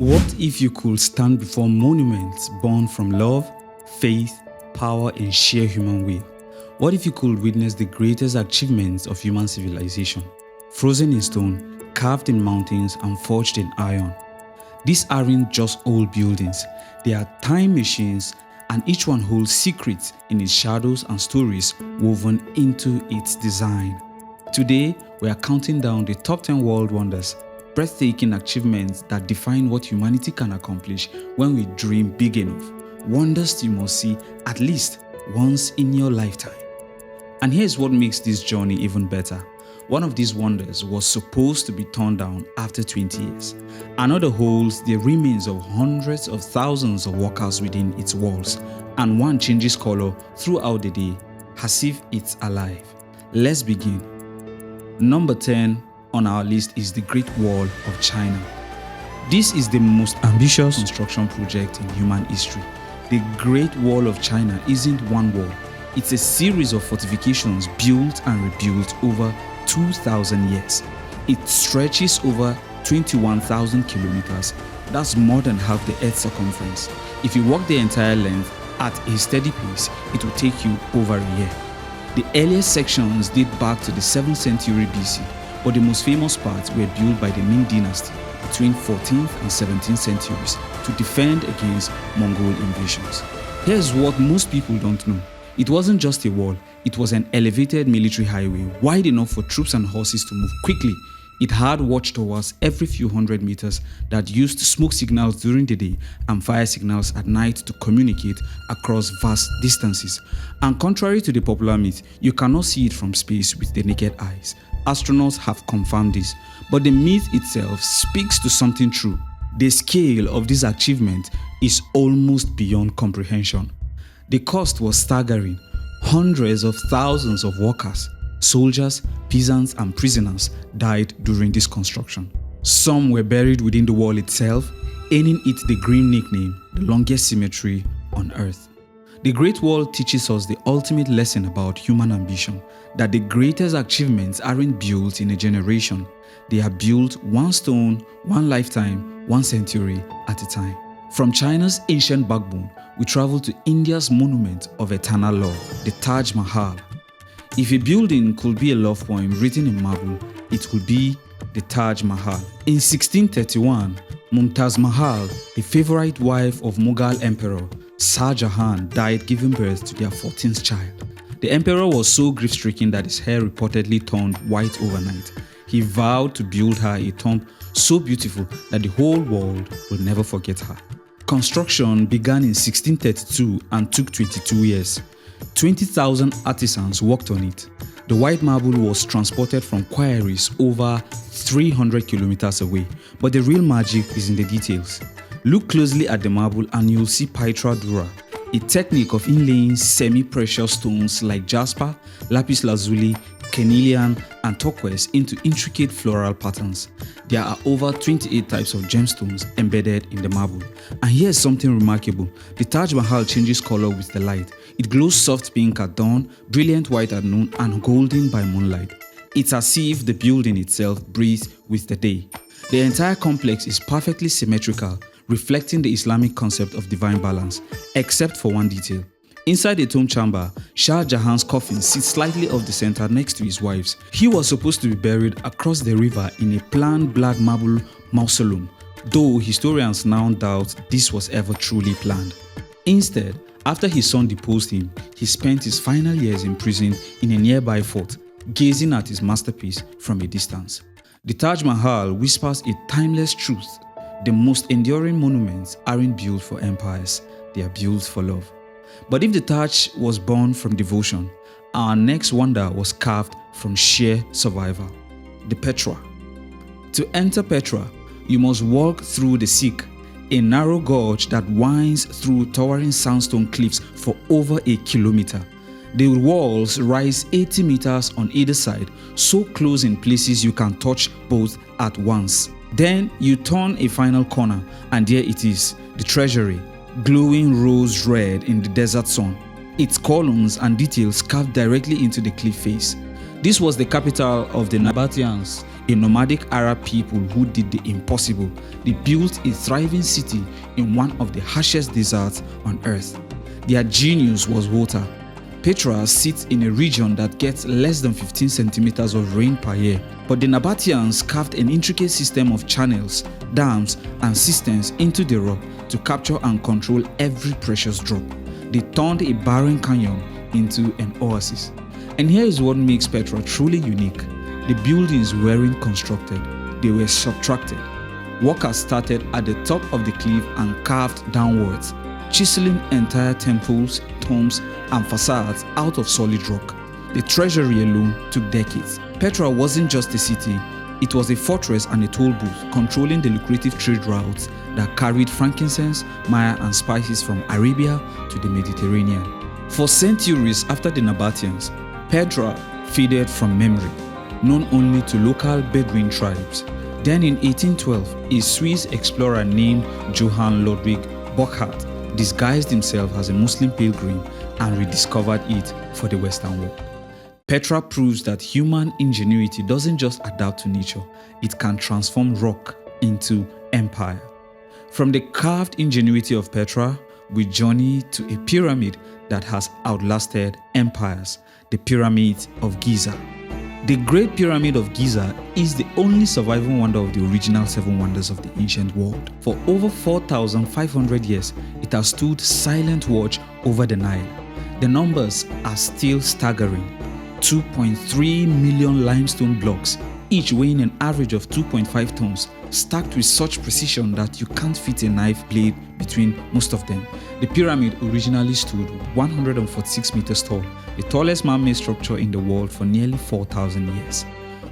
What if you could stand before monuments born from love, faith, power, and sheer human will? What if you could witness the greatest achievements of human civilization, frozen in stone, carved in mountains, and forged in iron? These aren't just old buildings, they are time machines, and each one holds secrets in its shadows and stories woven into its design. Today, we are counting down the top 10 world wonders, breathtaking achievements that define what humanity can accomplish when we dream big enough. Wonders you must see at least once in your lifetime. And here's what makes this journey even better. One of these wonders was supposed to be torn down after 20 years. Another holds the remains of hundreds of thousands of workers within its walls, and one changes color throughout the day as if it's alive. Let's begin. Number 10 on our list is the Great Wall of China. This is the most ambitious construction project in human history. The Great Wall of China isn't one wall. It's a series of fortifications built and rebuilt over 2,000 years. It stretches over 21,000 kilometers. That's more than half the Earth's circumference. If you walk the entire length at a steady pace, it will take you over a year. The earliest sections date back to the 7th century BC, but the most famous parts were built by the Ming dynasty between 14th and 17th centuries to defend against Mongol invasions. Here's what most people don't know. It wasn't just a wall, it was an elevated military highway wide enough for troops and horses to move quickly. It had watchtowers every few hundred meters that used smoke signals during the day and fire signals at night to communicate across vast distances. And contrary to the popular myth, you cannot see it from space with the naked eyes. Astronauts have confirmed this, but the myth itself speaks to something true. The scale of this achievement is almost beyond comprehension. The cost was staggering. Hundreds of thousands of workers, soldiers, peasants, and prisoners died during this construction. Some were buried within the wall itself, earning it the grim nickname, the longest cemetery on Earth. The Great Wall teaches us the ultimate lesson about human ambition, that the greatest achievements aren't built in a generation. They are built one stone, one lifetime, one century at a time. From China's ancient backbone, we travel to India's monument of eternal love, the Taj Mahal. If a building could be a love poem written in marble, it would be the Taj Mahal. In 1631, Mumtaz Mahal, the favorite wife of Mughal Emperor Shah Jahan, died giving birth to their 14th child. The emperor was so grief-stricken that his hair reportedly turned white overnight. He vowed to build her a tomb so beautiful that the whole world will never forget her. Construction began in 1632 and took 22 years. 20,000 artisans worked on it. The white marble was transported from quarries over 300 kilometers away, but the real magic is in the details. Look closely at the marble and you'll see Petra, a technique of inlaying semi-precious stones like jasper, lapis lazuli, carnelian, and turquoise into intricate floral patterns. There are over 28 types of gemstones embedded in the marble. And here's something remarkable. The Taj Mahal changes color with the light. It glows soft pink at dawn, brilliant white at noon, and golden by moonlight. It's as if the building itself breathes with the day. The entire complex is perfectly symmetrical, reflecting the Islamic concept of divine balance, except for one detail. Inside the tomb chamber, Shah Jahan's coffin sits slightly off the center next to his wife's. He was supposed to be buried across the river in a planned black marble mausoleum, though historians now doubt this was ever truly planned. Instead, after his son deposed him, he spent his final years in prison in a nearby fort, gazing at his masterpiece from a distance. The Taj Mahal whispers a timeless truth. The most enduring monuments aren't built for empires, they are built for love. But if the Taj was born from devotion, our next wonder was carved from sheer survival. The Petra. To enter Petra, you must walk through the Sikh, a narrow gorge that winds through towering sandstone cliffs for over a kilometer. The walls rise 80 meters on either side, so close in places you can touch both at once. Then you turn a final corner, and there it is, the treasury, glowing rose red in the desert sun, its columns and details carved directly into the cliff face. This was the capital of the Nabateans, a nomadic Arab people who did the impossible. They built a thriving city in one of the harshest deserts on earth. Their genius was water. Petra sits in a region that gets less than 15 centimeters of rain per year, but the Nabateans carved an intricate system of channels, dams, and cisterns into the rock to capture and control every precious drop. They turned a barren canyon into an oasis. And here is what makes Petra truly unique. The buildings weren't constructed, they were subtracted. Workers started at the top of the cliff and carved downwards, chiseling entire temples, tombs, and facades out of solid rock. The treasury alone took decades. Petra wasn't just a city, it was a fortress and a toll booth controlling the lucrative trade routes that carried frankincense, myrrh, and spices from Arabia to the Mediterranean. For centuries after the Nabateans, Petra faded from memory, known only to local Bedouin tribes. Then in 1812, a Swiss explorer named Johann Ludwig Burckhardt disguised himself as a Muslim pilgrim and rediscovered it for the Western world. Petra proves that human ingenuity doesn't just adapt to nature, it can transform rock into empire. From the carved ingenuity of Petra, we journey to a pyramid that has outlasted empires, the Pyramid of Giza. The Great Pyramid of Giza is the only surviving wonder of the original 7 wonders of the ancient world. For over 4,500 years, it has stood silent watch over the Nile. The numbers are still staggering. 2.3 million limestone blocks, each weighing an average of 2.5 tons, stacked with such precision that you can't fit a knife blade between most of them. The pyramid originally stood 146 meters tall, the tallest man-made structure in the world for nearly 4,000 years.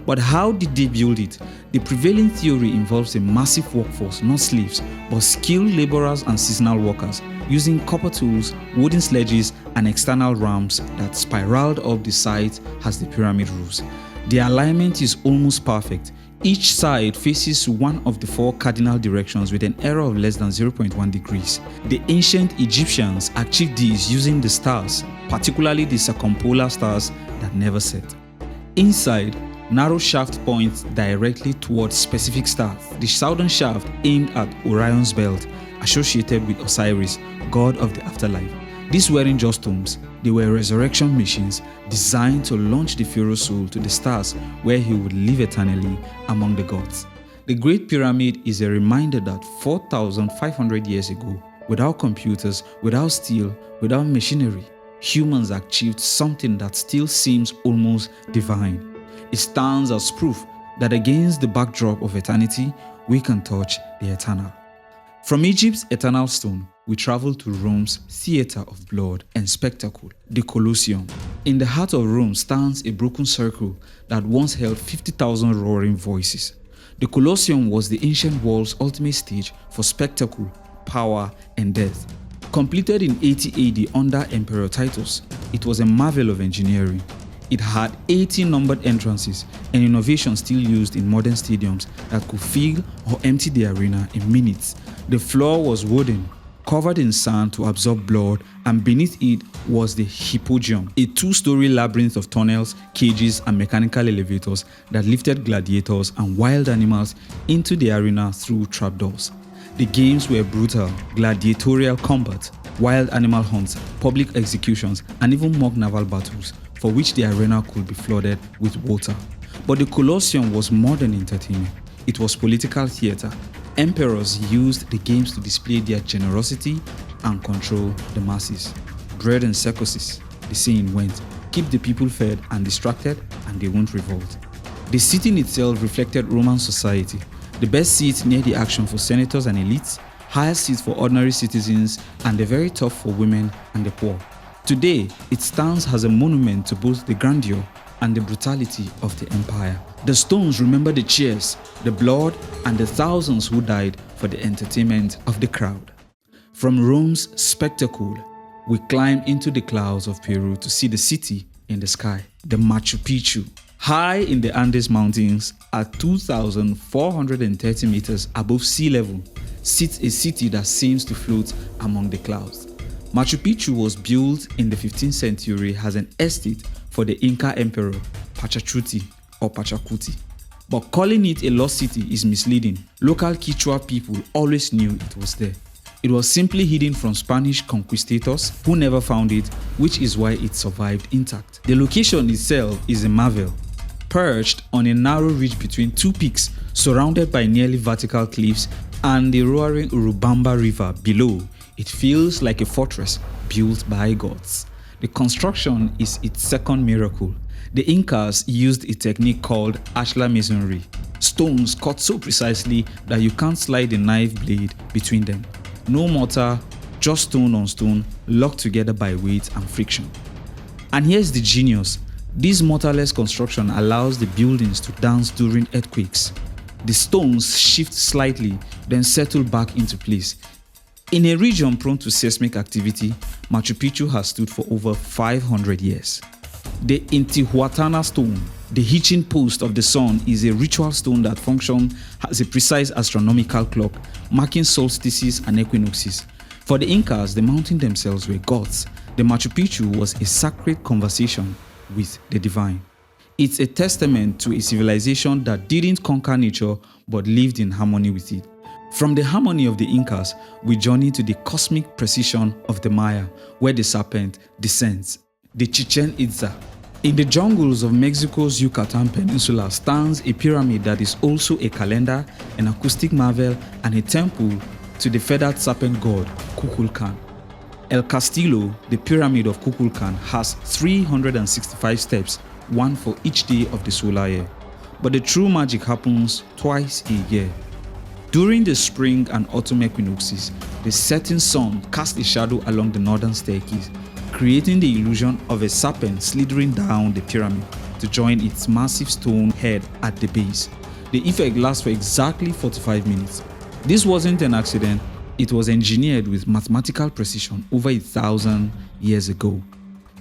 But how did they build it? The prevailing theory involves a massive workforce, not slaves, but skilled laborers and seasonal workers, using copper tools, wooden sledges, and external ramps that spiraled up the sides as the pyramid rose. The alignment is almost perfect. Each side faces one of the 4 cardinal directions with an error of less than 0.1 degrees. The ancient Egyptians achieved this using the stars, particularly the circumpolar stars that never set. Inside, narrow shaft points directly towards specific stars. The southern shaft aimed at Orion's belt, associated with Osiris, god of the afterlife. These weren't just tombs, they were resurrection machines designed to launch the pharaoh's soul to the stars where he would live eternally among the gods. The Great Pyramid is a reminder that 4,500 years ago, without computers, without steel, without machinery, humans achieved something that still seems almost divine. It stands as proof that against the backdrop of eternity, we can touch the eternal. From Egypt's eternal stone, we travel to Rome's theater of blood and spectacle, the Colosseum. In the heart of Rome stands a broken circle that once held 50,000 roaring voices. The Colosseum was the ancient world's ultimate stage for spectacle, power, and death. Completed in 80 AD under Emperor Titus, it was a marvel of engineering. It had 80 numbered entrances, an innovation still used in modern stadiums that could fill or empty the arena in minutes. The floor was wooden, covered in sand to absorb blood, and beneath it was the Hypogeium, a 2-story labyrinth of tunnels, cages, and mechanical elevators that lifted gladiators and wild animals into the arena through trapdoors. The games were brutal: gladiatorial combat, wild animal hunts, public executions, and even mock naval battles, for which the arena could be flooded with water. But the Colosseum was more than entertainment. It was political theater. Emperors used the games to display their generosity and control the masses. Bread and circuses, the saying went, keep the people fed and distracted and they won't revolt. The seating itself reflected Roman society. The best seats near the action for senators and elites, higher seats for ordinary citizens, and the very top for women and the poor. Today, it stands as a monument to both the grandeur and the brutality of the empire. The stones remember the cheers, the blood, and the thousands who died for the entertainment of the crowd. From Rome's spectacle, we climb into the clouds of Peru to see the city in the sky, the Machu Picchu. High in the Andes Mountains, at 2,430 meters above sea level, sits a city that seems to float among the clouds. Machu Picchu was built in the 15th century as an estate for the Inca emperor Pachacuti or Pachacuti. but calling it a lost city is misleading. Local Quechua people always knew it was there. It was simply hidden from Spanish conquistadors who never found it, which is why it survived intact. The location itself is a marvel. Perched on a narrow ridge between two peaks, surrounded by nearly vertical cliffs and the roaring Urubamba River below, it feels like a fortress built by gods. The construction is its second miracle. The Incas used a technique called ashlar masonry, stones cut so precisely that you can't slide a knife blade between them. No mortar, just stone on stone, locked together by weight and friction. And here's the genius. This mortarless construction allows the buildings to dance during earthquakes. The stones shift slightly, then settle back into place. In a region prone to seismic activity, Machu Picchu has stood for over 500 years. The Intihuatana stone, the hitching post of the sun, is a ritual stone that functions as a precise astronomical clock, marking solstices and equinoxes. For the Incas, the mountains themselves were gods. The Machu Picchu was a sacred conversation with the divine. It's a testament to a civilization that didn't conquer nature but lived in harmony with it. From the harmony of the Incas, we journey to the cosmic precision of the Maya, where the serpent descends. The Chichenitza. In the jungles of Mexico's Yucatan Peninsula stands a pyramid that is also a calendar, an acoustic marvel, and a temple to the feathered serpent god Kukulkan. El Castillo, the pyramid of Kukulkan, has 365 steps, one for each day of the solar year. But the true magic happens twice a year. During the spring and autumn equinoxes, the setting sun casts a shadow along the northern staircase, creating the illusion of a serpent slithering down the pyramid to join its massive stone head at the base. The effect lasts for exactly 45 minutes. This wasn't an accident, it was engineered with mathematical precision over 1,000 years ago.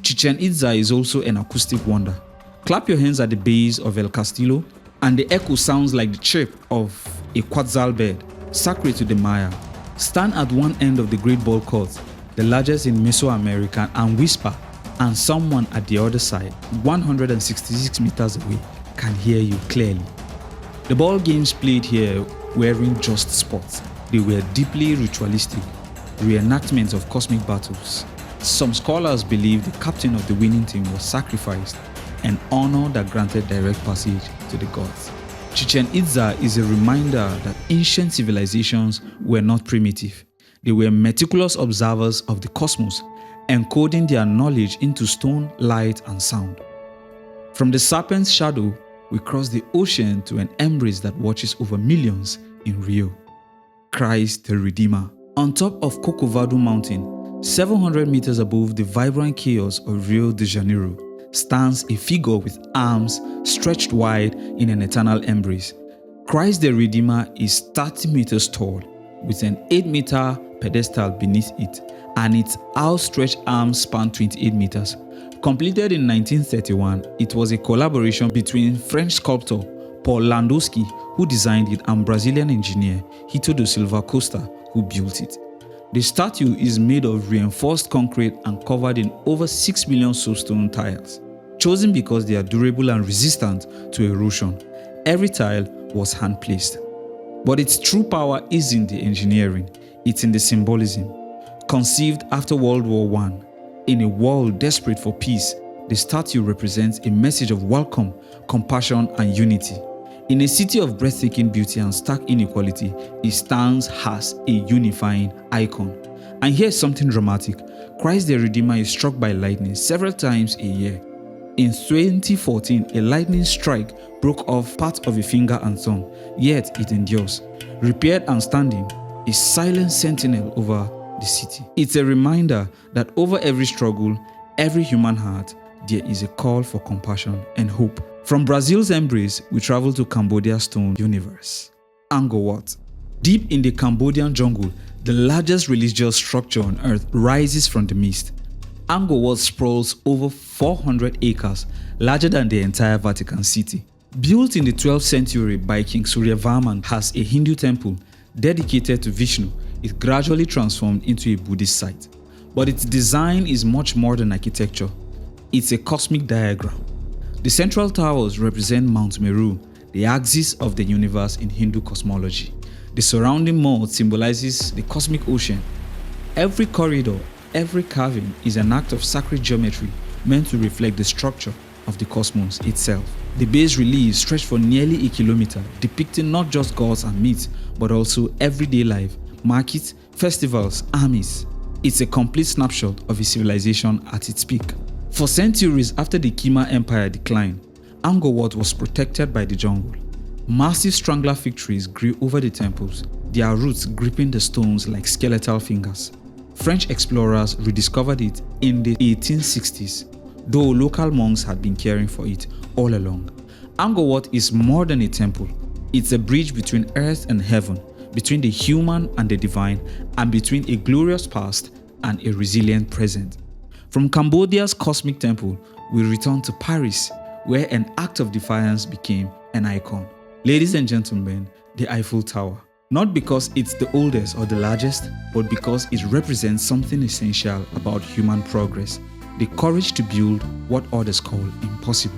Chichen Itza is also an acoustic wonder. Clap your hands at the base of El Castillo, and the echo sounds like the chirp of a quetzal bird, sacred to the Maya. Stand at one end of the Great Ball Court, the largest in Mesoamerica, and whisper, and someone at the other side, 166 meters away, can hear you clearly. The ball games played here weren't just sports. They were deeply ritualistic, reenactments of cosmic battles. Some scholars believe the captain of the winning team was sacrificed, an honor that granted direct passage to the gods. Chichen Itza is a reminder that ancient civilizations were not primitive. They were meticulous observers of the cosmos, encoding their knowledge into stone, light, and sound. From the serpent's shadow, we cross the ocean to an embrace that watches over millions in Rio. Christ the Redeemer. On top of Corcovado Mountain, 700 meters above the vibrant chaos of Rio de Janeiro, stands a figure with arms stretched wide in an eternal embrace. Christ the Redeemer is 30 meters tall, with an 8-meter pedestal beneath it, and its outstretched arms span 28 meters. Completed in 1931, it was a collaboration between French sculptor Paul Landowski, who designed it, and Brazilian engineer Hito da Silva Costa, who built it. The statue is made of reinforced concrete and covered in over 6 million soapstone tiles, chosen because they are durable and resistant to erosion. Every tile was hand-placed. But its true power isn't the engineering, it's in the symbolism. Conceived after World War I, in a world desperate for peace, the statue represents a message of welcome, compassion, and unity. In a city of breathtaking beauty and stark inequality, it stands as a unifying icon. And here's something dramatic. Christ the Redeemer is struck by lightning several times a year. In 2014, a lightning strike broke off part of a finger and thumb, yet it endures. Repaired and standing, a silent sentinel over the city. It's a reminder that over every struggle, every human heart, there is a call for compassion and hope. From Brazil's embrace, we travel to Cambodia's stone universe. Angkor. Deep in the Cambodian jungle, the largest religious structure on earth rises from the mist. Angkor sprawls over 400 acres, larger than the entire Vatican City. Built in the 12th century by King Suryavarman as a Hindu temple dedicated to Vishnu, it gradually transformed into a Buddhist site. But its design is much more than architecture. It's a cosmic diagram. The central towers represent Mount Meru, the axis of the universe in Hindu cosmology. The surrounding moat symbolizes the cosmic ocean. Every corridor, every carving is an act of sacred geometry meant to reflect the structure of the cosmos itself. The bas relief stretched for nearly a kilometer, depicting not just gods and myths, but also everyday life, markets, festivals, armies. It's a complete snapshot of a civilization at its peak. For centuries after the Khmer Empire declined, Angkor was protected by the jungle. Massive strangler fig trees grew over the temples, their roots gripping the stones like skeletal fingers. French explorers rediscovered it in the 1860s, though local monks had been caring for it all along. Angkor is more than a temple. It's a bridge between earth and heaven, between the human and the divine, and between a glorious past and a resilient present. From Cambodia's cosmic temple, we return to Paris, where an act of defiance became an icon. Ladies and gentlemen, the Eiffel Tower. Not because it's the oldest or the largest, but because it represents something essential about human progress: the courage to build what others call impossible.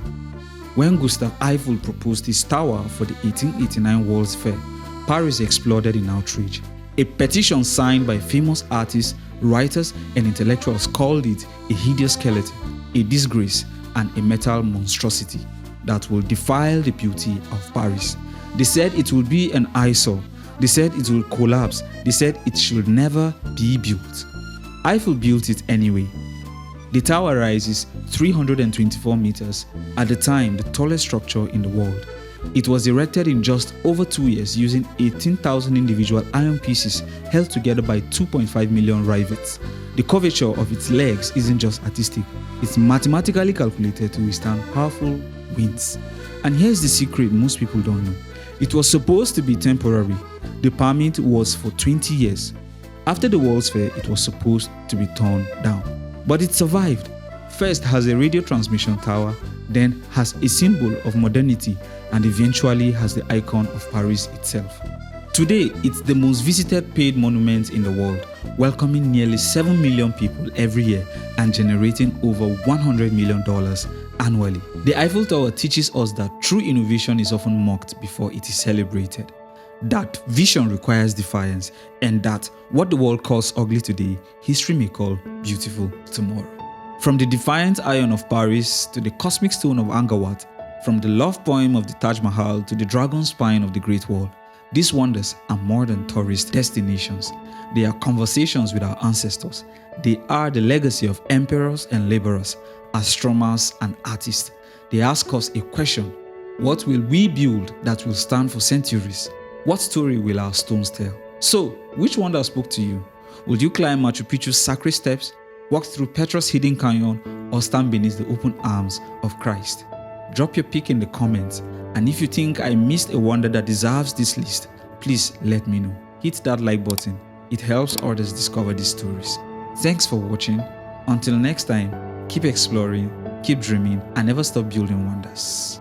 When Gustave Eiffel proposed his tower for the 1889 World's Fair, Paris exploded in outrage. A petition signed by famous artists, writers, and intellectuals called it a hideous skeleton, a disgrace, and a metal monstrosity that will defile the beauty of Paris. They said it would be an eyesore. They said it will collapse. They said it should never be built. Eiffel built it anyway. The tower rises 324 meters, at the time the tallest structure in the world. It was erected in just over 2 years using 18,000 individual iron pieces held together by 2.5 million rivets. The curvature of its legs isn't just artistic, it's mathematically calculated to withstand powerful winds. And here's the secret most people don't know. It was supposed to be temporary. The permit was for 20 years. After the World's Fair, it was supposed to be torn down. But it survived. First has a radio transmission tower, then has a symbol of modernity, and eventually has the icon of Paris itself. Today, it's the most visited paid monument in the world, welcoming nearly 7 million people every year and generating over $100 million annually. The Eiffel Tower teaches us that true innovation is often mocked before it is celebrated, that vision requires defiance, and that what the world calls ugly today, history may call beautiful tomorrow. From the defiant iron of Paris to the cosmic stone of Angkor, from the love poem of the Taj Mahal to the dragon spine of the Great Wall, these wonders are more than tourist destinations. They are conversations with our ancestors. They are the legacy of emperors and laborers, astronomers and artists. They ask us a question: what will we build that will stand for centuries? What story will our stones tell? So, which wonder spoke to you? Will you climb Machu Picchu's sacred steps, walk through Petra's hidden canyon, or stand beneath the open arms of Christ? Drop your pick in the comments, and if you think I missed a wonder that deserves this list, please let me know. Hit that like button. It helps others discover these stories. Thanks for watching. Until next time, keep exploring, keep dreaming, and never stop building wonders.